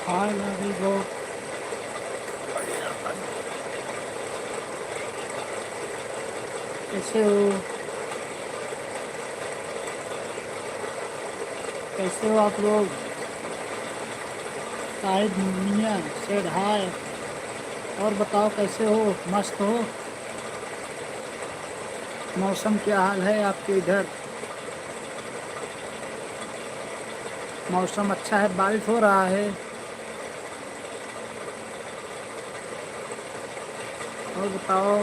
हाय लवी गो। कैसे हो? कैसे हो आप लोग? शाहिद मियाँ सेड हाय। और बताओ कैसे हो? मस्त हो? मौसम क्या हाल है आपके इधर? मौसम अच्छा है, बारिश हो रहा है। और बताओ,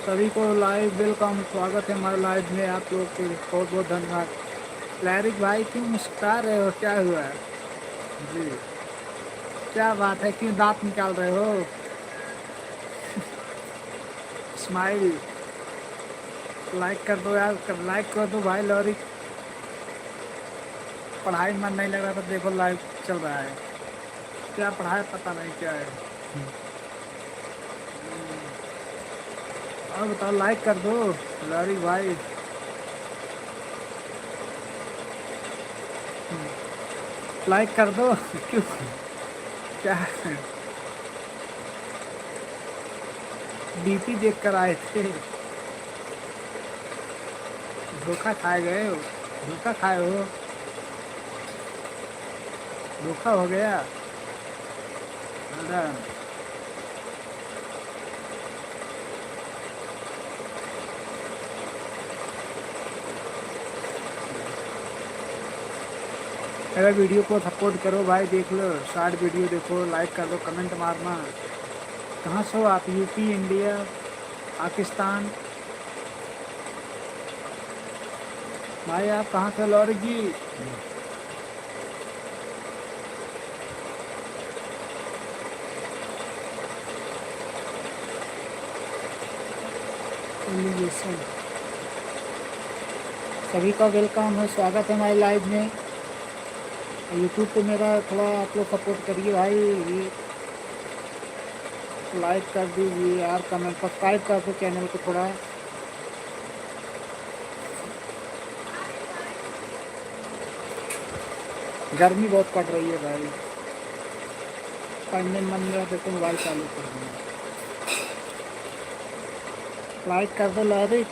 सभी को लाइव वेलकम, स्वागत है हमारे लाइव में। आप लोग को बहुत बहुत धन्यवाद। लहरिक भाई क्यों मुस्कुरा रहे हो, क्या हुआ? जी, क्या बात है, क्यों दांत निकाल रहे हो? स्माइल। लाइक कर दो यार, लाइक कर दो भाई लहरिक। पढ़ाई में मन नहीं लग रहा था, देखो लाइव चल रहा है। क्या पढ़ाई पता नहीं क्या है। और बताओ, लाइक कर दो लहरिक भाई। लाइक कर दो। क्यों? क्या? डीपी देख कर आए थे? धोखा खाए गए हो? धोखा खाए हो? धोखा हो गया। मैडम, मेरा वीडियो को सपोर्ट करो भाई, देख लो शॉर्ट वीडियो, देखो, लाइक कर दो, कमेंट मारना। कहाँ से हो आप? UP, India, Pakistan? भाई आप कहाँ से लौट जी? एलिगेशन। सभी का वेलकम है, स्वागत है हमारे लाइव में। यूट्यूब पे मेरा थोड़ा आप लोग सपोर्ट करिए भाई, ये लाइक कर दीजिए यार, कमेंट, सब्सक्राइब कर दो चैनल को थोड़ा। गर्मी बहुत पड़ रही है भाई, पढ़ने में मन नहीं रहा, देखो मोबाइल चालू कर दूँगा। लाइक कर दो लहरिक।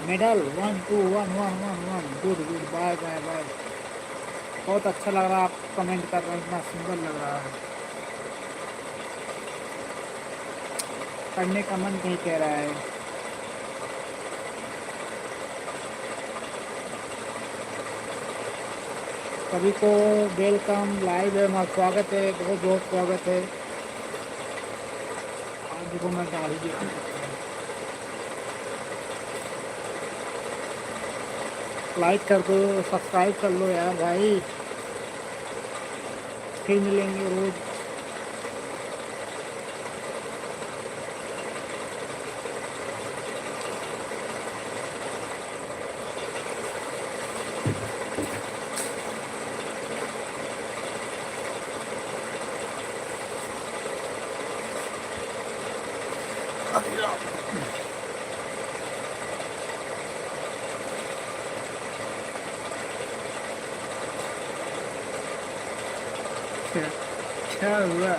Medal 1 2 1 1 1 1, good good, bye bye bye. बहुत अच्छा लग रहा है, आप कमेंट कर रहे हैं, इतना सुंदर लग रहा है। पढ़ने का मन नहीं कह रहा है। सभी को वेलकम, लाइव है हमारा, स्वागत है, बहुत बहुत स्वागत है। आज देखो मैं दाढ़ी देखूँ। लाइक कर दो, सब्सक्राइब कर लो यार भाई। फिर मिलेंगे रोज। क्या? क्या हुआ?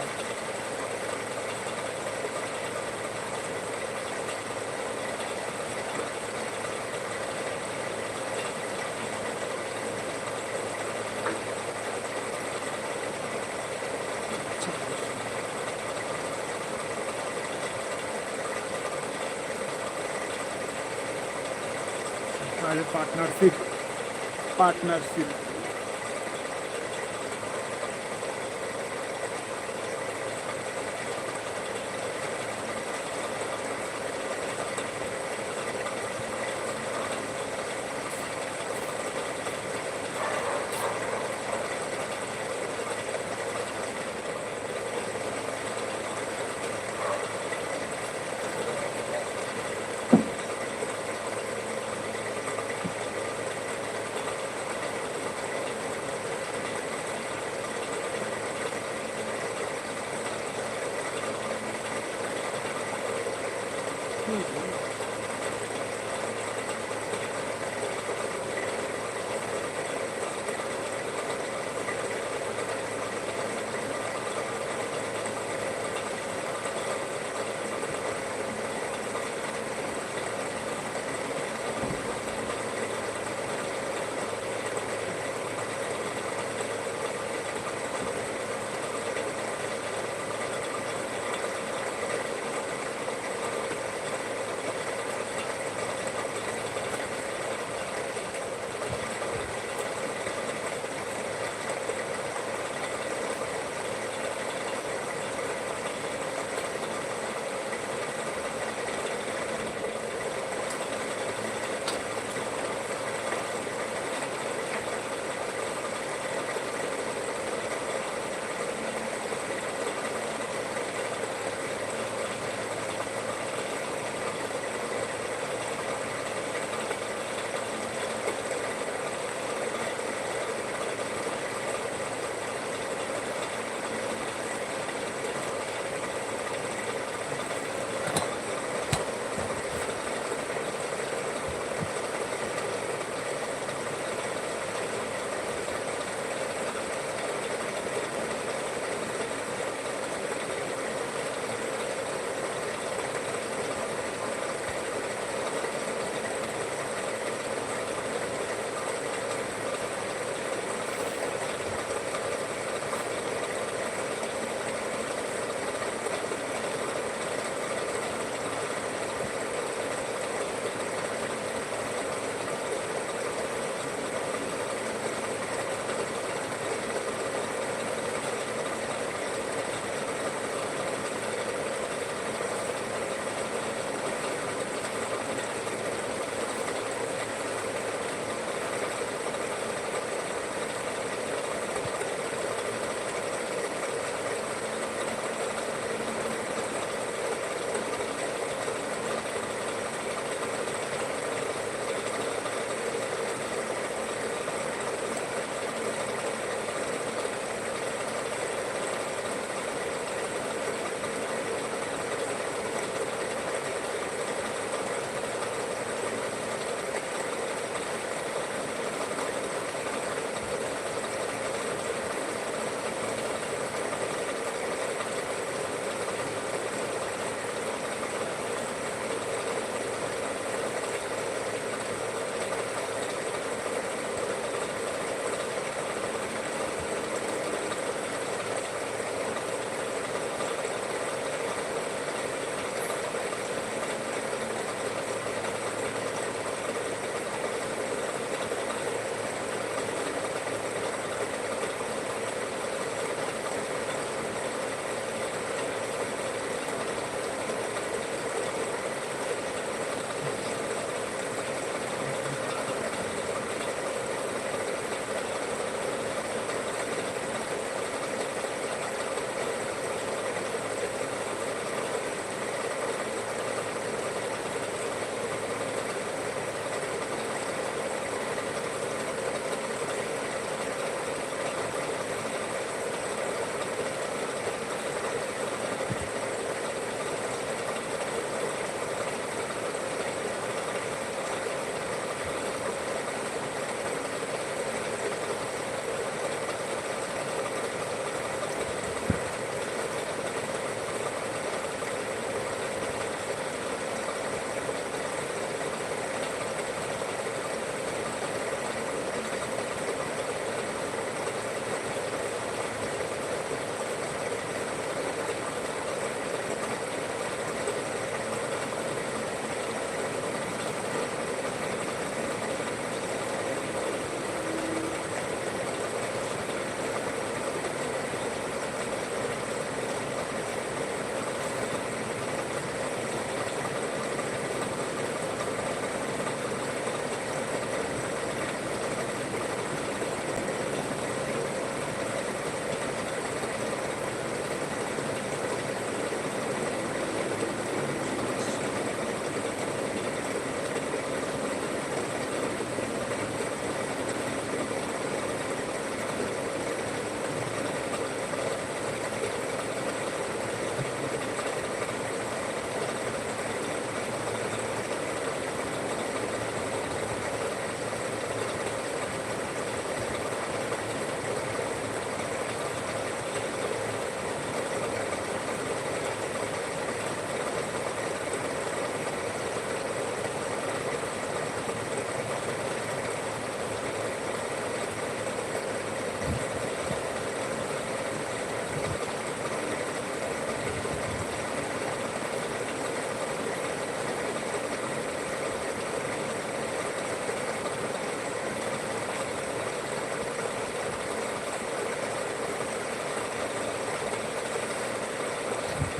अरे पार्टनरशिप, पार्टनरशिप।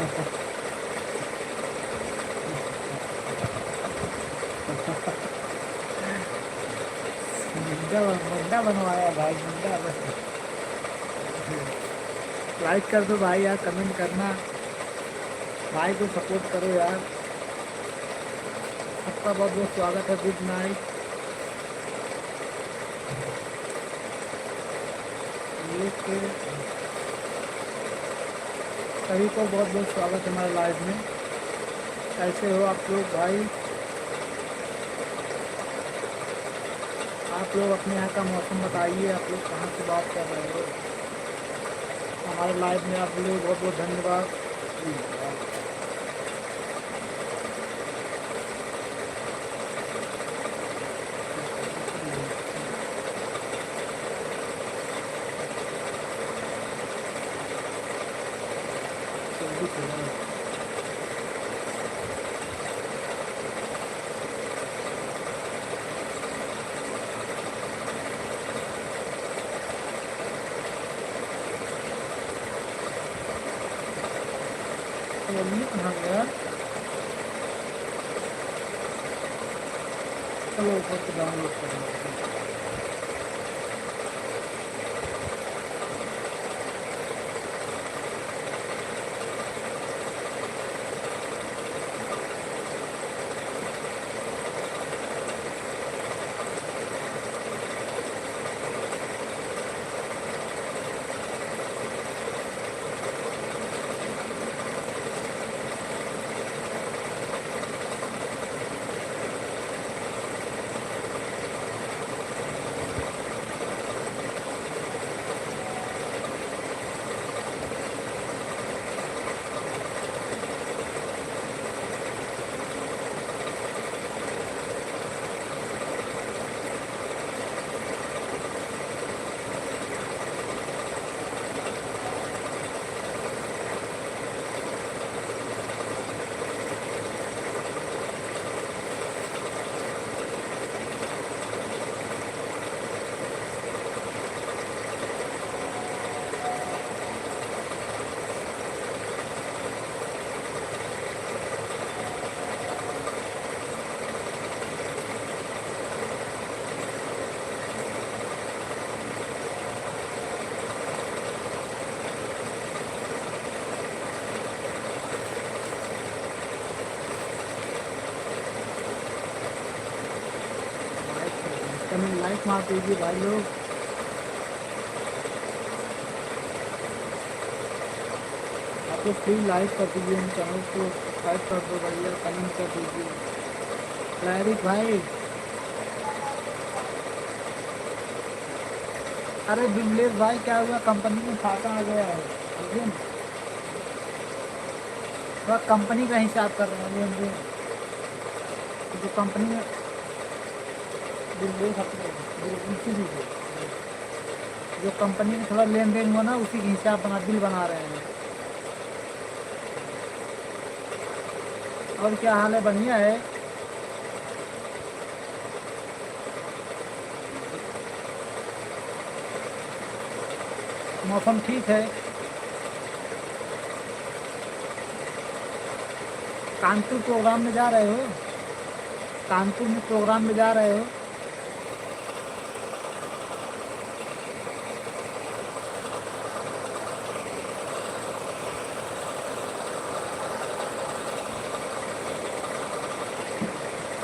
मुंडा मुंडा बनवाया भाई, मुंडा बन। लाइक कर दो भाई यार, कमेंट करना, भाई को सपोर्ट करो यार। आपका बहुत बहुत स्वागत है, गुड नाइट। ये के सभी को बहुत बहुत स्वागत है हमारे लाइव में। कैसे हो आप लोग भाई? आप लोग अपने यहाँ का मौसम बताइए, आप लोग कहाँ से बात कर रहे हो? हमारे लाइव में आप लोग बहुत बहुत धन्यवाद। जल्दी चलो। मम्मी कहाँ गया? चलो ऊपर से डाउनलोड करेंगे। कमेंट लाइक मार दीजिए भाई लोग। आप लोग प्लीज लाइक कर दीजिए, इन चैनल को सब्सक्राइब कर दो भैया, कमेंट कर दीजिए। क्लैरिक भाई, अरे बिमलेश भाई क्या हुआ? कंपनी में फाका आ गया है, समझे ना? थोड़ा कंपनी का हिसाब कर रहे हैं लेन देन, जो कंपनी में बिमलेश अपने उसी दीजिए, जो कंपनी में थोड़ा लेन देन हुआ ना, उसी के हिसाब बना बिल बना रहे हैं। और क्या हाल है? बढ़िया है। मौसम ठीक है। कानपुर प्रोग्राम में जा रहे हो? कानपुर में प्रोग्राम में जा रहे हो?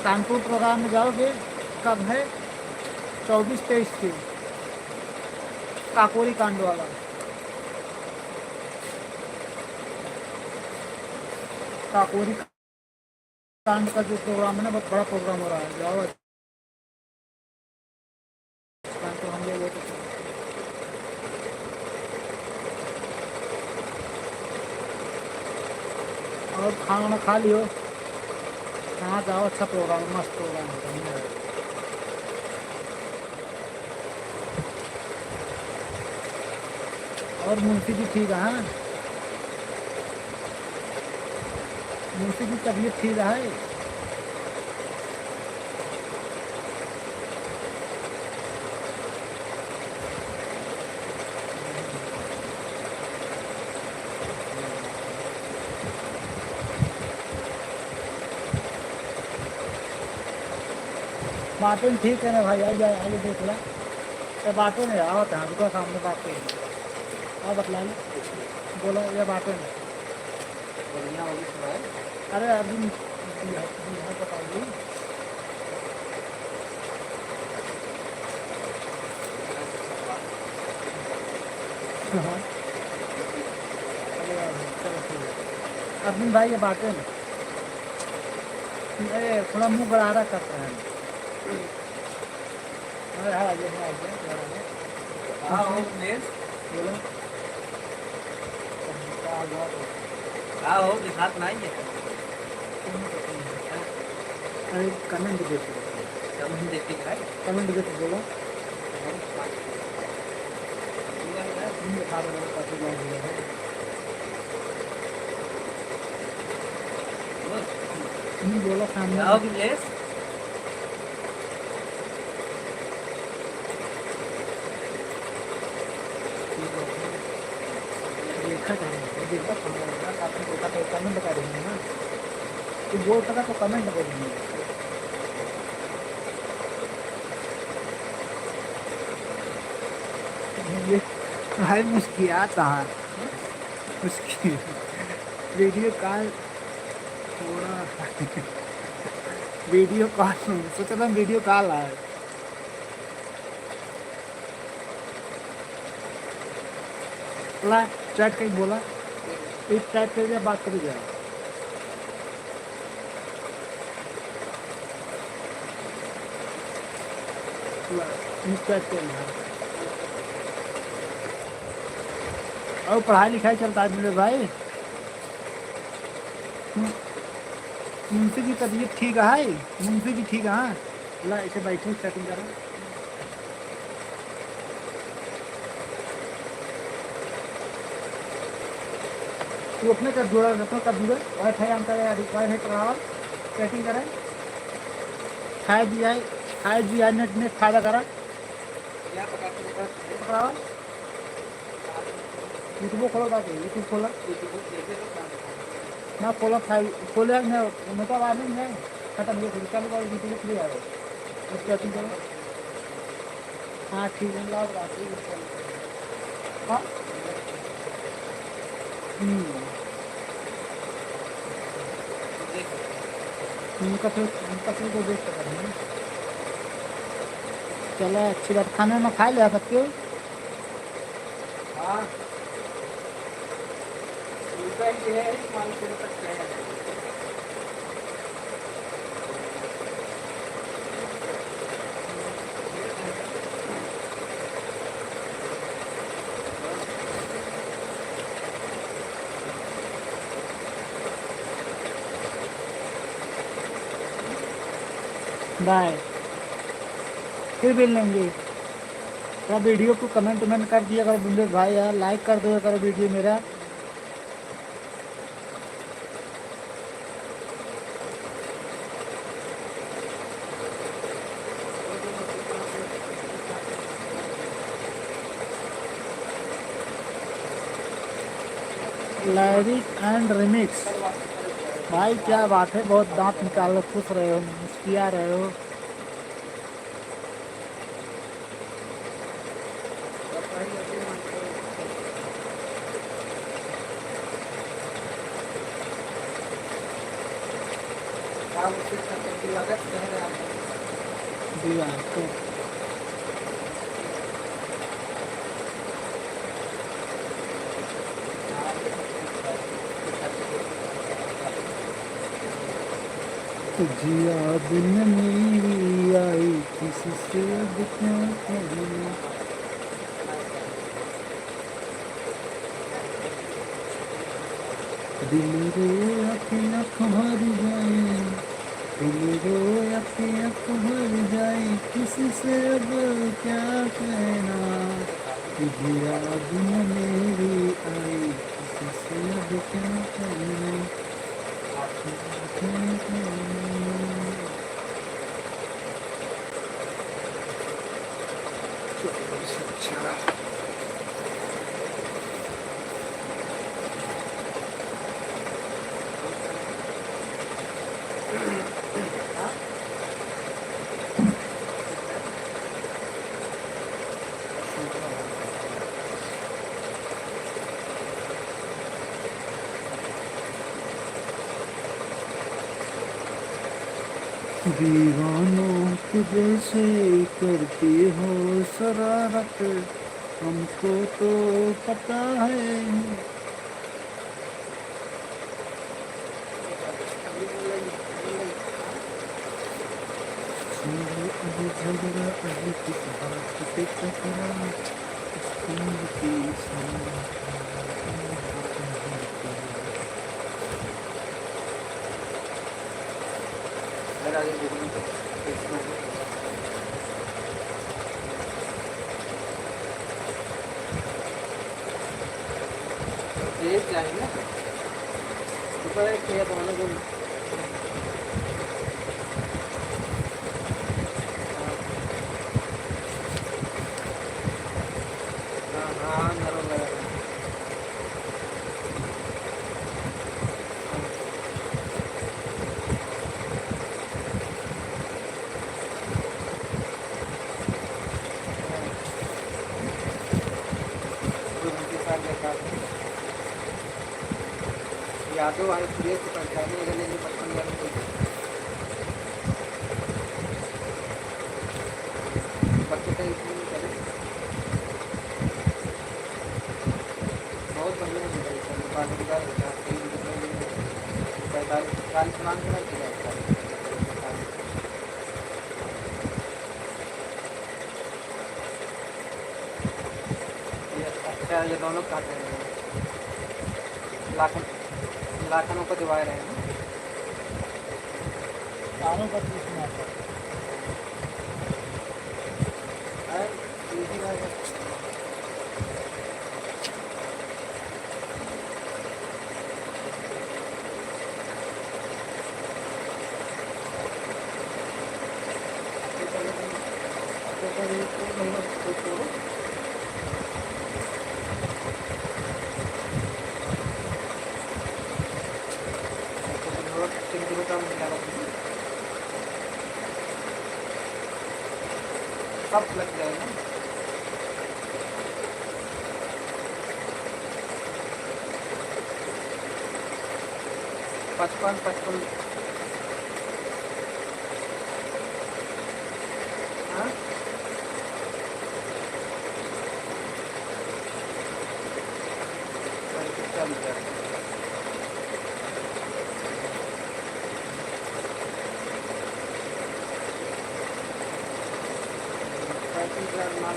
कानपुर प्रोग्राम में जाओगे? कब है? 24-23 की, काकोरी कांड वाला। काकोरी कांड का जो प्रोग्राम है ना, बहुत बड़ा प्रोग्राम हो रहा है, जाओ। तो हम लोग और खाना खा लियो, कहाँ जाओ? अच्छा प्रोग्राम, मस्त प्रोग्राम है। और मुंशी जी ठीक है? मुंशी की तबीयत ठीक है? बातें ठीक है ना भाई, आइए आइए देख ला। ये बातें नहीं आओ तो हमको सामने बात करेंगे। हाँ बतलाइए, बोला ये बातें नहीं। बढ़िया होगी तो है। अरे अभी बिहार बताइए। हाँ चलो चलो ठीक है। अर्जुन भाई ये बातें नहीं, अरे थोड़ा मुंह गड़ारा करता है। अरे हाँ ये है आइए हाँ हो प्लेस। बोलो। हाँ हो दिखात नहीं है। अरे कमेंट देखो, जब हम देखते हैं कमेंट देखो बोलो। दिखा दो मेरे पास जो है। बोलो सामने क्या होगी प्लेस। देखा जाएगा, देखा आपने देखा तो कमेंट कर देंगे ना, तो बोल सका तो कमेंट कर देंगे। ये भाई मुस्किया कहाँ उसकी वीडियो कॉल थोड़ा वीडियो कॉल सोचा था वीडियो कॉल आए। ला चैट कहीं बोला, एक चैट कर दिया, बात करी जाए। चैट कर लिया। और पढ़ाई लिखाई चलता है मेरे भाई। मुंशी की तबीयत ठीक है, मुंशी की ठीक है। हाँ ला ऐसे बैठे सेटिंग करा। तू अपने का जोड़ा अपने का जुड़े वाईफाई ऑन करे, वाईफाई करावा सेटिंग करे, 5 GI नेट फायदा करा करावा। यूट्यूब खोलो, बात यूट्यूब खोला ना, खोला खोले ना, मतलब आ नहीं है खत्म हो गया। चालू करो यूट्यूब खुल जाएगा, सेटिंग करो। हाँ ठीक है लाओ बात। हाँ उनका फिर को देख सकते हैं। चलो अच्छी बात, खाना में खा लिया सकते हो। हाँ ये है मान के रख सकते हैं। बाय, फिर मिल लेंगे। थोड़ा वीडियो को कमेंट वमेंट कर दिया करो बुंदे भाई यार, लाइक कर दो करो वीडियो मेरा। लाइरिक एंड रिमिक्स भाई क्या बात है, बहुत दांत निकाल लो, खुश रहे हो, मुस्किया रहे हो। दिया तो जिया दिन मेरी आई किसी से अब क्या कहूं। दिल रोया के आँख भर जाए, दिल रोया के आँख भर जाए, किसी से अब क्या कहना। जिया दिन मेरी आई किसी से अब क्या कहना। दीवानों के जैसे करती हो शरारत, हमको तो पता है। छोड़ो अब झगड़ा, अब किस बात पे टकरा, इस उम्र की मेरा ये देखने को इसमें तेज चाहिए ना, ऊपर एक खेत होने को। हाँ हाँ नरो लगा। तो उनके साथ देखा यादव आए सुरेश को पहचाने के लिए 55,000 बच्चे थे इसमें करे बहुत बढ़िया मिला इसमें 5,000 45 40 मान के रख दिया ये अच्छा ये दोनों काट रहे हैं लाखनों को दिवा रहे हैं चारों का तीस में आता और इसी का सब लग जाएगा 55 हाँ चल जाएगा मान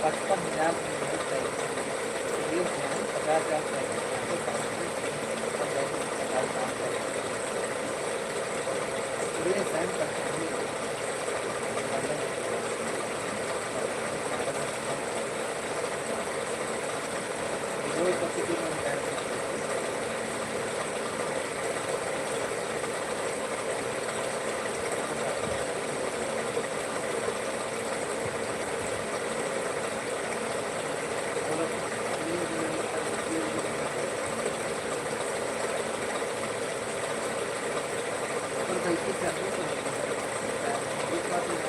55,000 नहीं चाहिए। सीरियस ध्यान 50,000 चाहिए। यहाँ पे 50 काम करेगा। सीरियस ध्यान परेशानी वो पॉजिटिव में गलती कर दो तो एक बात